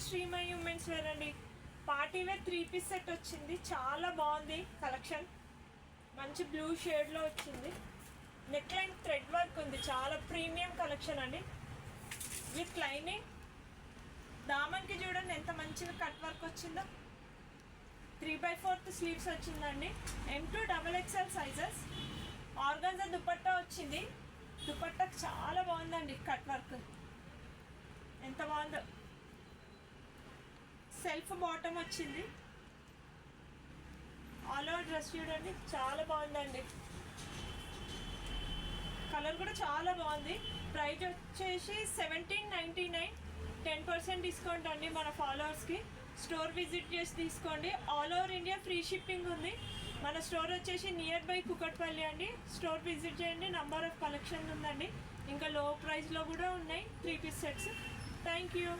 శ్రీమయ్ women's wear అండి. Party wear 3 piece set వచ్చింది, చాలా బాగుంది కలెక్షన్. మంచి బ్లూ షేడ్లో వచ్చింది. నెక్ లైన్ థ్రెడ్ వర్క్ ఉంది, చాలా ప్రీమియం కలెక్షన్ అండి. విత్ లైనింగ్ దామన్కి చూడండి ఎంత మంచిగా కట్ వర్క్ వచ్చిందో. 3/4 స్లీవ్స్ వచ్చిందండి. M2 XXL sizes. Organza dupatta వచ్చింది. దుపట్టాకి చాలా బాగుందండి కట్ వర్క్, ఎంత బాగుందో. సెల్ఫ్ బాటమ్ వచ్చింది. ఆల్ ఓవర్ డ్రెస్ చూడండి చాలా బాగుందండి. కలర్ కూడా చాలా బాగుంది. ప్రైస్ వచ్చేసి 1799. 10% డిస్కౌంట్ అండి మన ఫాలోవర్స్కి. స్టోర్ విజిట్ చేసి తీసుకోండి. All over India free shipping ఉంది. మన స్టోర్ వచ్చేసి నియర్ బై కుకట్పల్లి అండి. స్టోర్ విజిట్ చేయండి. నంబర్ ఆఫ్ కలెక్షన్ ఉందండి. ఇంకా లో ప్రైస్లో కూడా ఉన్నాయి 3 పీస్ సెట్స్. Thank you.